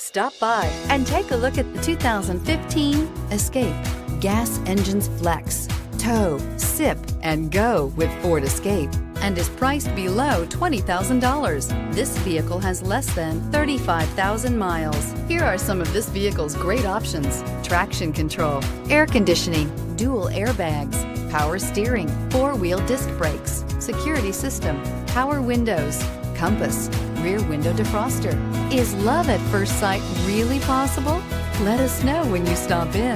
Stop by and take a look at the 2015 Escape. Gas engines flex, tow, sip, and go with Ford Escape, and is priced below $20,000. This vehicle has less than 35,000 miles. Here are some of this vehicle's great options: traction control, air conditioning, dual airbags, power steering, four-wheel disc brakes, security system, power windows, compass, rear window defroster. Is love at first sight really possible? Let us know when you stop in.